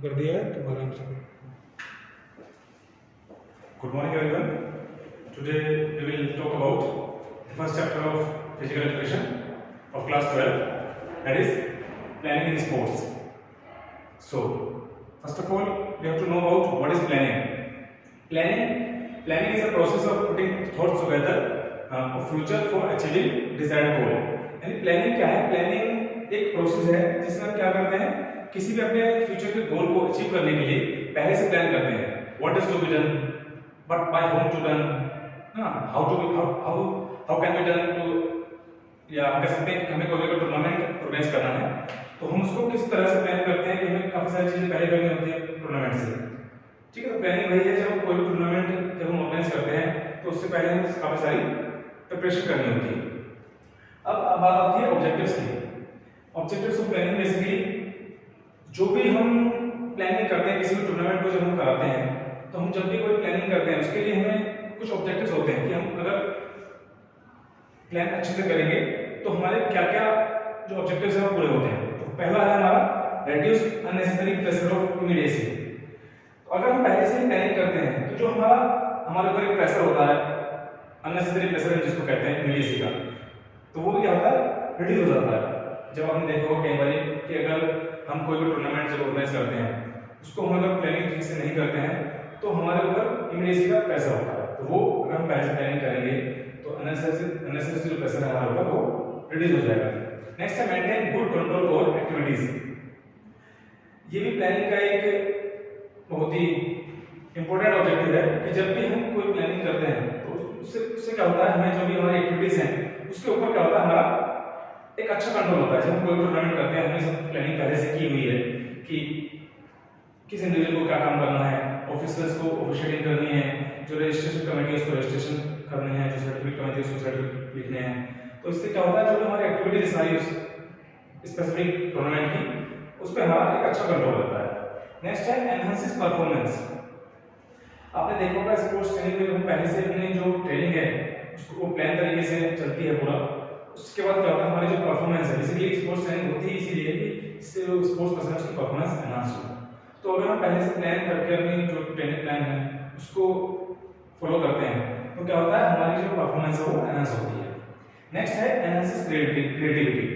कर दिया है, तुम आराम से। Good morning everyone. Today we will talk about the first chapter of physical education of class 12, that is planning in sports. So first of all we have to know about what is planning. Planning is a process of putting thoughts together of future for achieving desired goal. यानी planning क्या है? Planning एक process है जिसमें हम क्या करते हैं, किसी भी अपने फ्यूचर के गोल को अचीव करने के लिए पहले से प्लान करते हैं. What is to be done, but by whom to done, how can be done to, या हम कह सकते हैं कि हमें कोई भी टूर्नामेंट ऑर्गेनाइज करना है तो हम उसको किस तरह से प्लान करते हैं कि हमें काफी सारी चीजें पहले करनी होती है टूर्नामेंट से. ठीक है, तो प्लानिंग वही है जब हम कोई भी टूर्नामेंट जब हम ऑर्गेनाइज करते हैं तो उससे पहले हमें काफी सारी प्रिपरेशन करनी होती है. अब बात आती है ऑब्जेक्टिव्स की. ऑब्जेक्टिव्स ऑफ प्लानिंग बेसिकली जो भी हम प्लानिंग करते हैं, किसी भी टूर्नामेंट को जब हम कराते हैं तो हम जब भी कोई प्लानिंग करते हैं उसके लिए हमें कुछ ऑब्जेक्टिव्स होते हैं कि हम अगर प्लान अच्छे से करेंगे तो हमारे क्या क्या जो ऑब्जेक्टिव्स हैं वो पूरे होते हैं. तो पहला है हमारा reduce unnecessary pressure of immediacy. तो अगर हम पहले से ही प्लानिंग करते हैं तो जो हमारे ऊपर एक प्रेशर होता है, अननेसेसरी प्रेशर जिसको कहते हैं इमीडिएसी का, तो वो क्या होता है, रिड्यूस हो जाता है. जब आपने देखा होगा कई बार कि अगर हम कोई भी टूर्नामेंट जब ऑर्गेनाइज करते हैं उसको हम अगर प्लानिंग ठीक से नहीं करते हैं तो हमारे ऊपर इमीडिएसी का प्रेशर होता है. तो वो अगर हम पहले से प्लानिंग करेंगे तो अननेसेसरी जो प्रेशर है हमारे ऊपर वो रिड्यूस हो जाएगा. नेक्स्ट है maintain good control over activities. ये भी प्लानिंग का एक बहुत ही इंपॉर्टेंट ऑब्जेक्टिव है कि जब भी हम कोई प्लानिंग करते हैं तो उससे क्या होता है, हमें जो भी हमारी एक्टिविटीज हैं उसके ऊपर क्या होता है, हमारा एक अच्छा कंट्रोल होता है. जब हम कोई टूर्नामेंट करते हैं हमने सब प्लानिंग पहले से की हुई है कि किस इंडिविजुअल को क्या काम करना है, ऑफिसर्स को ऑफिशियलिंग करनी है, जो रजिस्ट्रेशन कमेटी है उसको रजिस्ट्रेशन करनी है, जो सर्टिफिकेट कमेटी है उसको सर्टिफिकेट लिखने हैं. तो इससे क्या होता है, जो हमारी एक्टिविटीज सारी उस स्पेसिफिक टूर्नामेंट की उस पर हमारा एक अच्छा कंट्रोल रहता है. नेक्स्ट है एनहांसेस परफॉर्मेंस. आपने देखा होगा स्पोर्ट्स ट्रेनिंग में हम पहले से अपनी जो ट्रेनिंग है उसको प्लान तरीके से चलती है पूरा. उसके बाद क्या होता है, हमारी जो परफॉर्मेंस है, बेसिकली स्पोर्ट्स ट्रेनिंग होती है इसीलिए कि इससे स्पोर्ट्स पर्सन की परफॉर्मेंस एनहांस हो. तो अगर हम पहले से प्लान करके अपनी जो ट्रेनिंग प्लान है उसको फॉलो करते हैं तो क्या होता है, हमारी जो परफॉर्मेंस है वो एनहांस होती है. नेक्स्ट है एनहांसेस क्रिएटिविटी.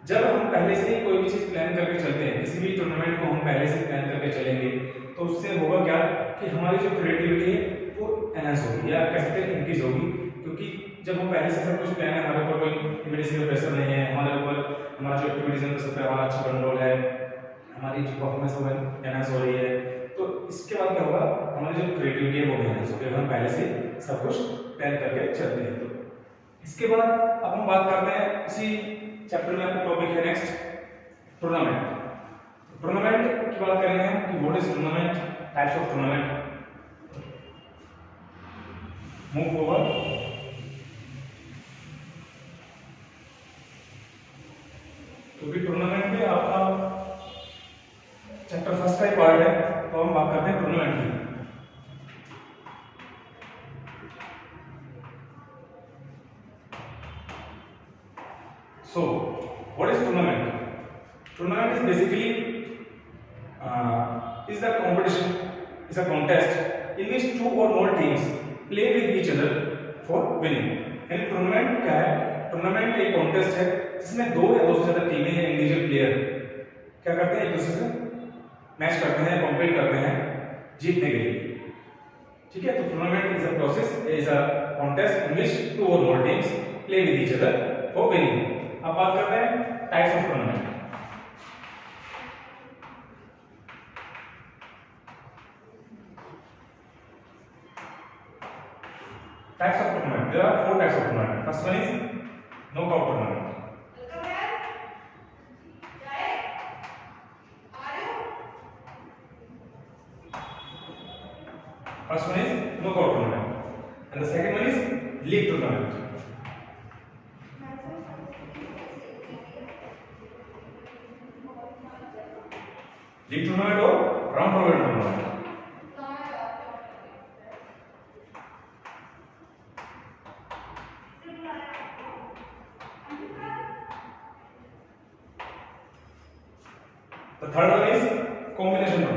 जब हम पहले से ही कोई भी चीज प्लान करके चलते हैं, किसी भी टूर्नामेंट को हम पहले से प्लान करके चलेंगे तो उससे होगा क्या कि हमारी जो क्रिएटिविटी है वो एनहांस होगी या कह सकते हैं इंक्रीज होगी. क्योंकि जब हम पहले से सब कुछ प्लान है, हमारे ऊपर कोई इमीडिएसी का प्रेशर नहीं है, हमारे ऊपर हमारा जो एक्टिविटीज है सब पे हमारा अच्छा कंट्रोल है, हमारी जो परफॉर्मेंस वो एनहांस हो रही है, तो इसके बाद क्या होगा, हमारी जो क्रिएटिविटी है वो भी एनहांस होगी. हम पहले से सब कुछ प्लान करके चलते हैं. तो इसके बाद अब हम बात करते हैं इसी चैप्टर में आपका टॉपिक है नेक्स्ट टूर्नामेंट. टूर्नामेंट की बात करेंगे हम कि what is tournament, types of tournament. Move forward. तो भी टूर्नामेंट में आपका चैप्टर फर्स्ट का ही पार्ट है, तो हम बात करते हैं टूर्नामेंट की. So, what is tournament? Tournament is basically is the competition, is a contest in which two or more teams play with each other for winning. यानी टूर्नामेंट क्या है? टूर्नामेंट एक कॉन्टेस्ट है जिसमें दो या दो से ज्यादा टीमें या इंडिविजुअल प्लेयर क्या करते हैं, एक दूसरे से मैच करते हैं, कॉम्पीट करते हैं जीतने के लिए. ठीक है, तो tournament is a process, is a contest in which two or more teams play with each other for winning. अब बात करते हैं types of tournament. Types of tournament, there are 4 types of tournament. First one is knockout tournament. First one is knockout tournament, and the second one is league tournament. League tournament or round robin tournament. The third one is combination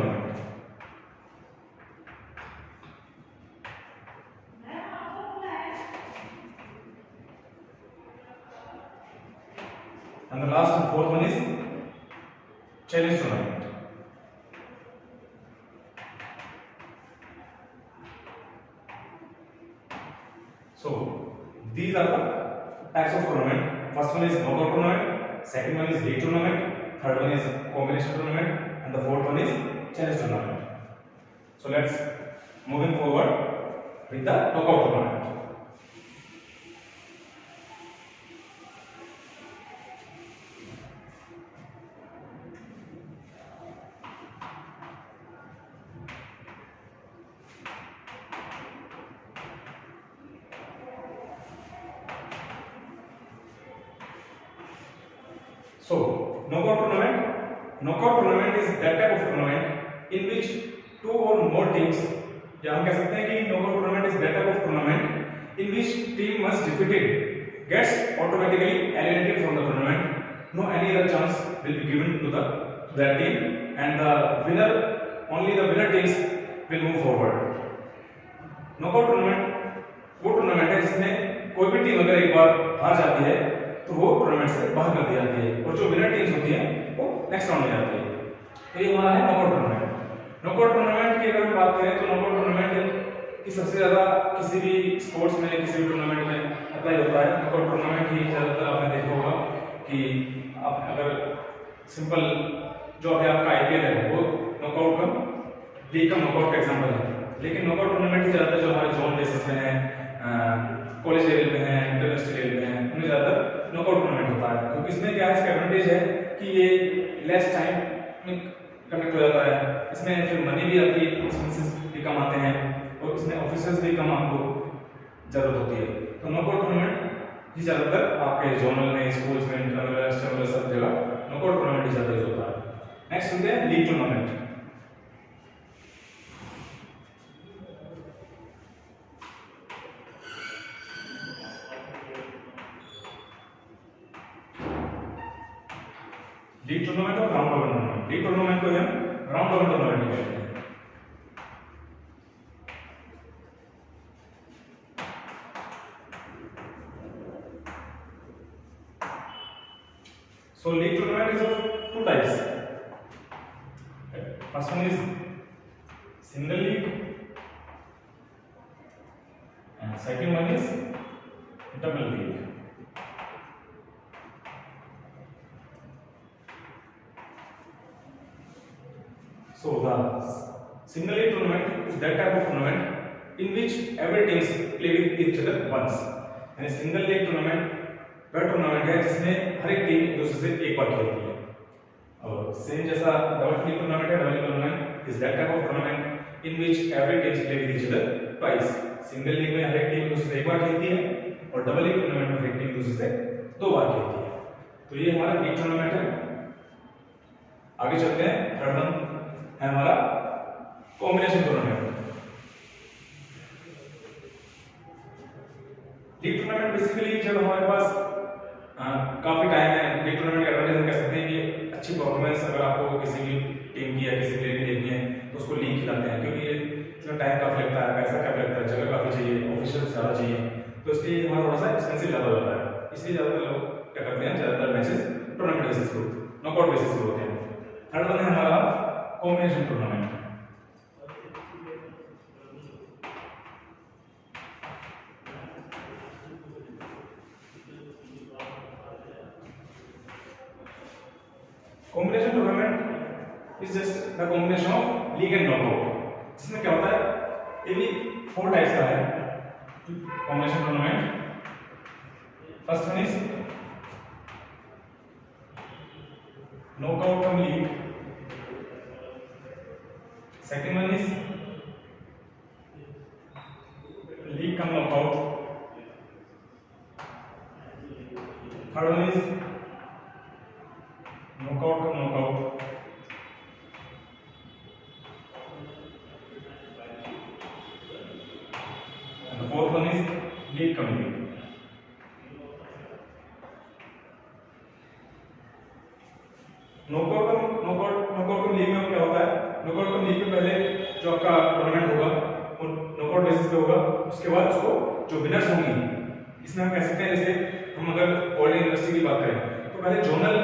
These are the types of tournament. First one is knockout tournament, second one is league tournament, third one is combination tournament, and the fourth one is challenge tournament. So let's moving forward with the knockout tournament. So, knockout tournament is that type of tournament in which two or more teams, या हम कह सकते हैं कि knockout tournament is that type of tournament in which team must defeated gets automatically eliminated from the tournament. No any other chance will be given to that team, and only the winner teams will move forward. Knockout tournament वो tournament है जिसमें कोई भी team अगर एक बार हार जाती है तो वो टूर्नामेंट से बाहर कर दी जाती है और जो विनर टीम्स होती हैं वो नेक्स्ट राउंड में जाती है। तो ये हमारा है नॉकआउट टूर्नामेंट। नॉकआउट टूर्नामेंट की अगर हम बात करें तो नॉकआउट टूर्नामेंट की सबसे ज़्यादा किसी भी स्पोर्ट्स में किसी भी टूर्नामेंट में अप्लाई होता है। नॉकआउट टूर्नामेंट ही ज़्यादातर आपने देखा होगा कि आप अगर सिंपल जो अभी आपका IPL है वो नॉकआउट का लीग का नॉकआउट का एग्जाम्पल है, लेकिन नॉकआउट टूर्नामेंट ही ज़्यादातर जो हमारे जोन बेसिस पे हैं, कॉलेज लेवल पे हैं, इंटरनेशनल लेवल पे हैं, उनमें ज़्यादातर नॉकआउट टूर्नामेंट होता है। क्योंकि इसमें क्या है, इसका एडवांटेज है कि ये लेस टाइम में कंडक्ट हो जाता है, इसमें फिर मनी भी आपकी एक्सपेंसेस भी कम आते हैं और इसमें ऑफिसर्स भी कम आपको ज़रूरत होती है। तो नॉकआउट टूर्नामेंट ही ज़्यादातर आपके जोनल में, स्कूल्स में, इंटरनल, एक्सटर्नल सब जगह नॉकआउट टूर्नामेंट ही ज़्यादा यूज होता है। नेक्स्ट होते हैं लीग टूर्नामेंट। लीग टूर्नामेंट और round robin tournament. League tournament को हम राउंड रॉबिन टूर्नामेंट कहते हैं। So league tournament is of two types. First one is single league and second one is double league. So the single league tournament is that type of tournament in which every teams play with each other once. And single league tournament वह tournament है जिसमें हर एक team एक दूसरे से एक बार खेलती है। और सेम जैसा डबल लीग टूर्नामेंट है, double league tournament is that type of tournament in which every team play with each other twice. Single league में हर एक टीम एक दूसरे से एक बार खेलती है और डबल लीग टूर्नामेंट में हर एक टीम एक दूसरे से दो बार खेलती है। तो ये हमारा लीग टूर्नामेंट है। आगे चलते हैं, थर्ड वन है हमारा combination tournament. League tournament basically जब हमारे पास काफी टाइम है, लीग टूर्नामेंट का एडवांटेज हम कह सकते हैं कि अच्छी परफॉर्मेंस अगर आपको किसी भी टीम की या किसी प्लेयर की देखनी है तो उसको लीग खिलाते हैं, क्योंकि इसमें टाइम काफी लगता है, पैसा काफी लगता है, जगह काफी चाहिए, ऑफिशियल ज्यादा चाहिए, तो इसलिए हमारा थोड़ा सा एक्सपेंसिव ज्यादा हो जाता है। इसलिए ज्यादातर लोग क्या करते हैं, ज्यादातर मैचेस टूर्नामेंट बेसिस पे, नॉकआउट बेसिस पे होते हैं। थर्ड वन है हमारा combination tournament. Combination tournament is just the combination of league and knockout. इसमें क्या होता है, ये भी 4 टाइप्स का है combination tournament. First one is knockout come league, second one is league cum knockout, third one is knockout come knockout, and the fourth one is league come league. Knockout come league में क्या होता है, knockout कम league में पहले जो आपका tournament होगा वो नॉकआउट बेसिस पे होगा, उसके बाद उसको जो विनर्स होंगी, इसमें हम कह सकते हैं, जैसे हम अगर कॉलेज यूनिवर्सिटी की बात करें तो पहले जोनल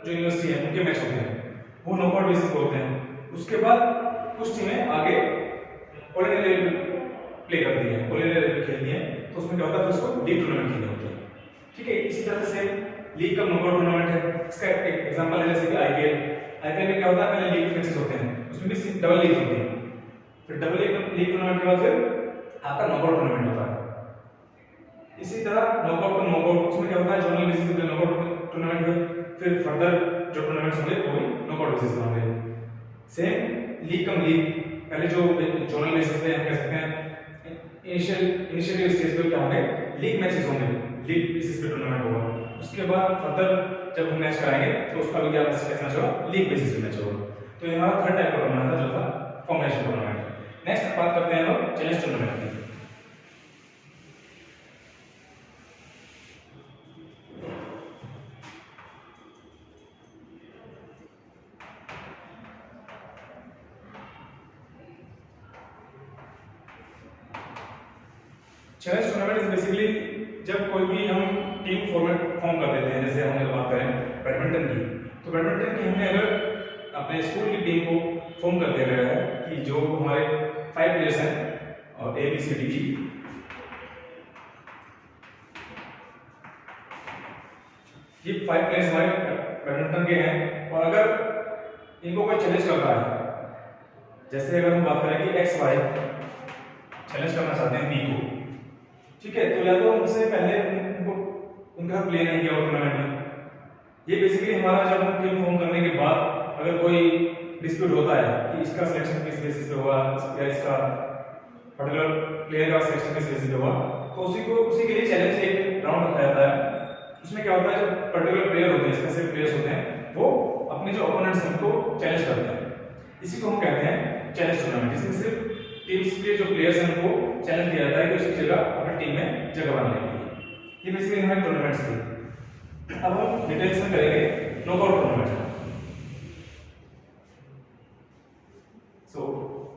जो यूनिवर्सिटी है उनके मैच होते हैं, वो नॉकआउट बेसिस पे होते हैं। उसके बाद कुछ टीमें आगे ऑल इंडिया लेवल प्ले करती हैं, ऑल इंडिया लेवल खेलती हैं, तो उसमें क्या होता है, फिर उसको लीग टूर्नामेंट खेलनी होती है। ठीक है, इसी तरह से लीग का नॉकआउट टूर्नामेंट है, इसका एक एग्जांपल है जैसे कि आईपीएल में क्या होता है, पहले लीग मैचेस होते हैं, उसमें भी डबल लीग होती है, फिर डबल लीग टूर्नामेंट के बाद फिर आपका नॉकआउट टूर्नामेंट होता है। इसी तरह नॉकआउट टू नॉकआउट, उसमें क्या होता है, जोनल बेसिस पे नॉकआउट टूर्नामेंट हुए, फिर फर्दर जो टूर्नामेंट्स होंगे वो भी नॉकआउट बेसिस पे होंगे। सेम लीग कम लीग, पहले जो जोनल बेसिस पे हम कह सकते हैं इनिशियल स्टेज पे क्या होंगे, लीग मैचेस होंगे, लीग बेसिस पे टूर्नामेंट होगा। उसके बाद फर्दर जब हम मैच कराएंगे तो उसका भी क्या मैच होगा, लीग बेसिस पे मैच होगा। तो ये हमारा थर्ड टाइप का टूर्नामेंट था जो था फॉर्मेशन टूर्नामेंट। नेक्स्ट बात करते हैं हम चैलेंज टूर्नामेंट की। चैलेंज टूर्नामेंट इज बेसिकली जब कोई भी हम टीम फॉर्मेट फॉर्म कर देते हैं, जैसे हम अगर बात करें बैडमिंटन की, तो बैडमिंटन की हमने अगर अपने स्कूल की टीम को फॉर्म कर दिया गया है कि जो हमारे 5 प्लेयर्स हैं और A B C D E, ये 5 प्लेयर्स हमारे बैडमिंटन के हैं, और अगर इनको कोई चैलेंज करता है, जैसे अगर हम बात करें कि एक्स वाई चैलेंज करना चाहते हैं बी को, ठीक है, तो या तो उनसे पहले उनको उनका प्ले नहीं किया टूर्नामेंट में, ये बेसिकली हमारा जब हम टीम फॉर्म करने के बाद अगर कोई डिस्प्यूट होता है कि इसका सिलेक्शन किस बेसिस पे हुआ या इसका पर्टिकुलर प्लेयर का सिलेक्शन किस बेसिस पे हुआ, तो उसी के लिए चैलेंज एक राउंड रखा जाता है। उसमें क्या होता है, जो पर्टिकुलर प्लेयर होते हैं, स्पेसिफिक प्लेयर्स होते हैं, वो अपने जो ओपोनेंट्स हैं उनको चैलेंज करते हैं। इसी को हम कहते हैं चैलेंज टूर्नामेंट, जिसमें सिर्फ टीम्स के जो प्लेयर्स हैं उनको चैलेंज दिया जाता है कि उसकी जगह अपनी टीम में जगह बनाने के लिए। ये बेसिकली हमारे टूर्नामेंट्स थे। अब हम डिटेल्स में करेंगे नॉकआउट टूर्नामेंट। सो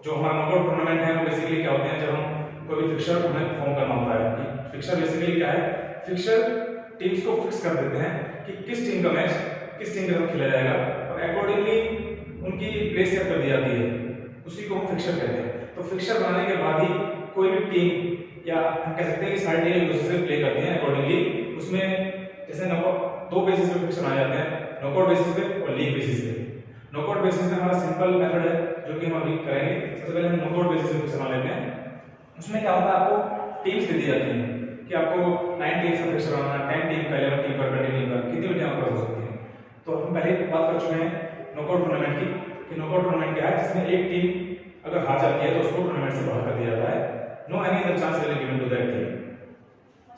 जो हमारा नॉकआउट टूर्नामेंट है वो बेसिकली क्या होते हैं, जब हम कोई भी फिक्सर हमें फॉर्म करना होता है। फिक्सर बेसिकली क्या है, फिक्सर टीम्स को फिक्स कर देते हैं कि किस टीम का मैच किस टीम के साथ खेला जाएगा, और अकॉर्डिंगली उनकी प्लेस सेट कर दी जाती है, उसी को हम फिक्सर कहते हैं। तो फिक्सर बनाने के बाद ही कोई भी टीम, या हम कह सकते हैं कि सारी टीम एक दूसरे से प्ले करती हैं अकॉर्डिंगली। उसमें जैसे नॉकआउट 2 बेसिस पे फिक्सर आ जाते हैं, नॉकआउट बेसिस पे और लीग बेसिस पे। नॉकआउट बेसिस पे हमारा सिंपल मेथड है जो कि हम अभी करेंगे। सबसे पहले हम नॉकआउट बेसिस पे फिक्सर बना लेते हैं। उसमें क्या होता है, आपको टीम्स दे दी जाती हैं कि आपको 9 टीम्स का फिक्सर बनाना है, 10 टीम का, 11 टीम का, 20 टीम का, कितनी भी टीम आपके पास हो सकती है। तो हम पहले बात कर चुके हैं नॉकआउट टूर्नामेंट की कि नॉकआउट टूर्नामेंट क्या है, जिसमें एक टीम अगर हार जाती है तो उसको टूर्नामेंट से बाहर कर दिया जाता है। No any other chance will be given to that team.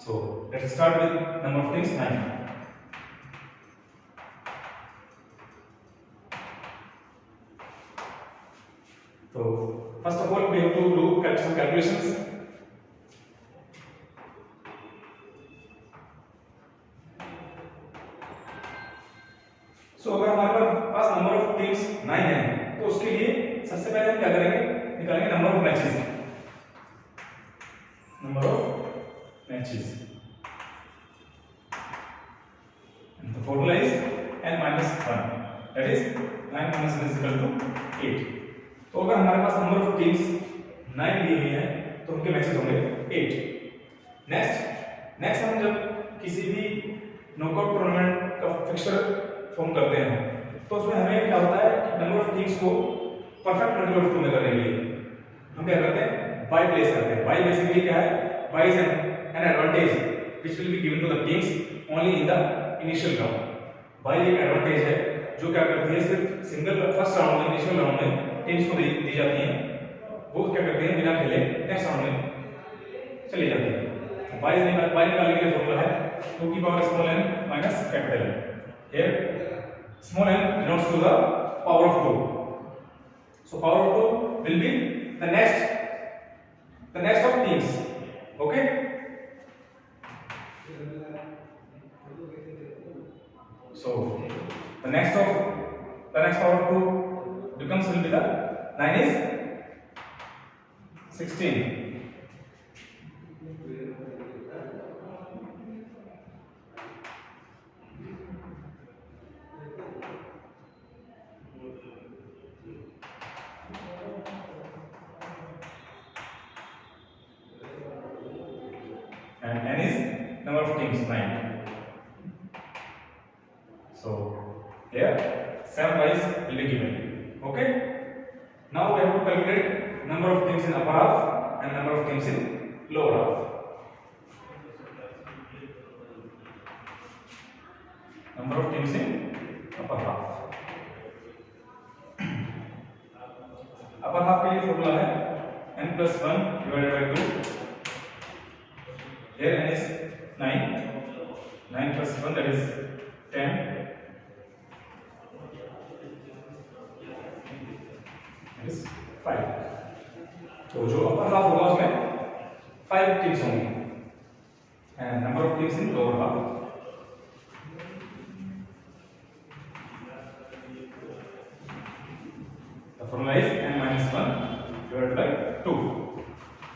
So let's start with number of teams 9। तो first of all we have to do some calculations. So अगर हमारे पास नंबर ऑफ टीम्स 9 है तो उसके लिए सबसे पहले हम क्या करेंगे, निकालेंगे number of matches. Number of matches, and the formula is n minus 1, that is 9 minus 1 is equal to 8। तो अगर हमारे पास नंबर ऑफ टीम्स 9 दी हुई है तो उनके मैचेस होंगे 8। नेक्स्ट हम जब किसी भी नॉकआउट टूर्नामेंट का फिक्सर फॉर्म करते हैं तो उसमें हमें क्या होता है कि नंबर ऑफ टीम्स को परफेक्ट मल्टीपल ऑफ 2 में करने के लिए हम क्या करते हैं, बाय प्लेस करते हैं। बाय बेसिकली क्या है, bye is an advantage which will be given to the teams only in the initial round. Bye एक एडवांटेज है जो क्या करती है, सिर्फ सिंगल फर्स्ट राउंड में, इनिशियल राउंड में टीम्स को दी जाती है, वो क्या करते हैं बिना खेले नेक्स्ट राउंड में चली जाती है। बाय निकालने के लिए फॉर्मूला है 2 की power small n minus capital N। Here small n denotes to the power of 2. So power of 2 will be the next of teams. Okay. So the next power of 2 becomes will be the 9 is 16. N is number of teams, 9. So here 7 byes will be given. Okay. Now we have to calculate number of teams in upper half and number of teams in lower half. Number of teams in upper half. Upper half के लिए formula है n plus 1 divided by 2. Here n is 9. 9 plus 1, that is 10. That is 5. तो जो upper half होगा उसमें 5 teams होंगी and number of teams in lower half. The formula is n minus 1 divided by 2.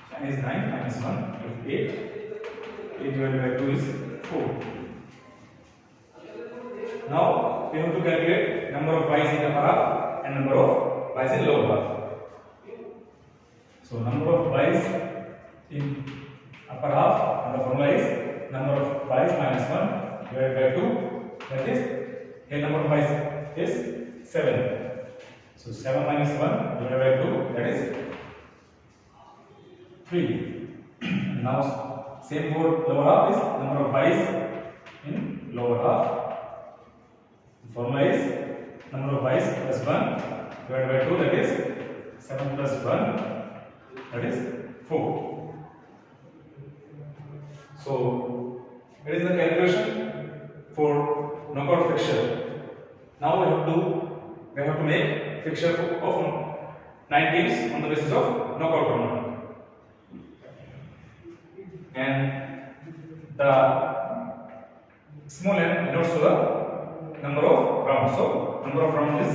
So n is 9 minus 1 is 8. 8 divided by 2 is 4. Now we have to calculate number of byes in upper half and number of byes in lower half. So number of byes in upper half, and the formula is number of byes minus 1 divided by 2. That is, here number of byes is 7. So 7 minus 1 divided by 2, that is 3. Now same for lower half is number of byes in lower half. The formula is number of byes plus 1 divided by 2, that is 7 plus 1, that is 4. So it is the calculation for knockout fixture. Now we have to make fixture of 9 teams on the basis of knockout tournament, and the small n denotes the number of rounds. So number of rounds is,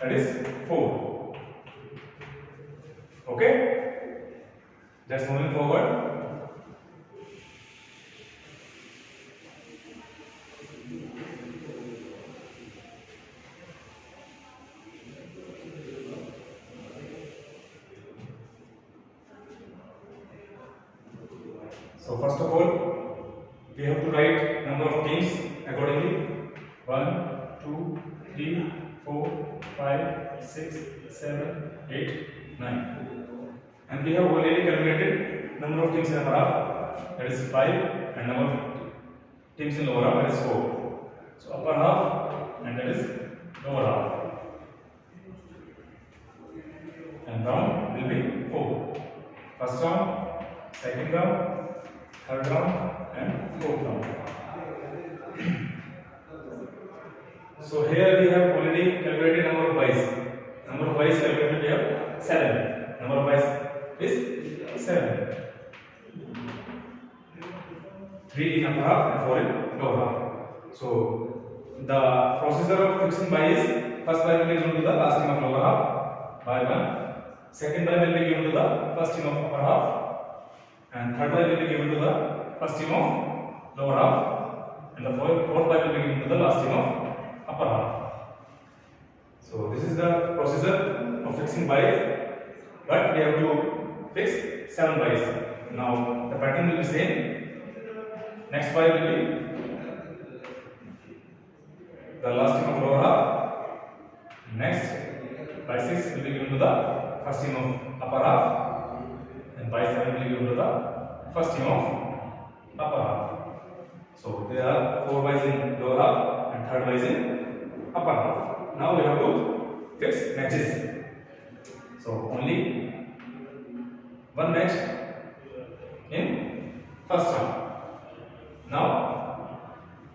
that is 4. Okay, that's moving forward. So first of all, we have to write number of teams accordingly. 1, 2, 3, 4, 5, 6, 7, 8, 9. And we have already calculated number of teams in upper half, that is 5, and number of teams in lower half, that is 4. So upper half and that is lower half. And round will be 4. First round, second round, third round and fourth round. So here we have already calculated number of byes. Number of byes calculated we have 7. Number of byes is 7. 3 in upper half and 4 in lower half. So the procedure of fixing by is, first by will be given to the last team of lower half by 1. Second by will be given to the first team of upper half. And third by will be given to the first team of lower half, and the fourth by will be given to the last team of upper half. So this is the procedure of fixing byes, but we have to fix 7 byes. Now the pattern will be same. Next by will be the last team of lower half. Next by 6 will be given to the first team of upper half, and by 7 will be given to the first team of upper half. So there are 4 byes in lower half and third byes in upper half. Now we have to fix matches. So only one match in first round. Now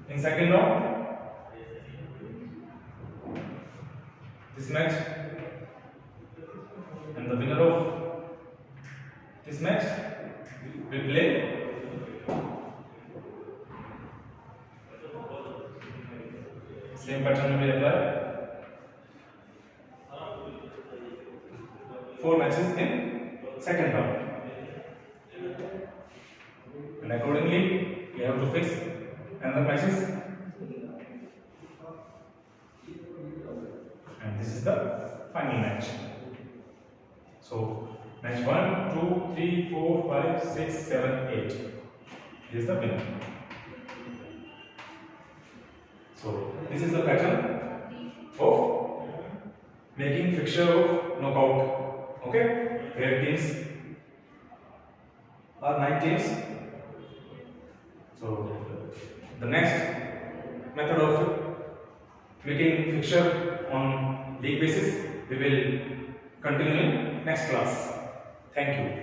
in second round, this match and the winner of this match will play same pattern will be applied. 4 matches in second round, and accordingly we have to fix another matches, and this is the final match. So Match 1, 2, 3, 4, 5, 6, 7, 8. This is the winner. So this is the pattern of making fixture of knockout. Okay, where teams are 9 teams. So the next method of making fixture on league basis we will continue in next class. Thank you.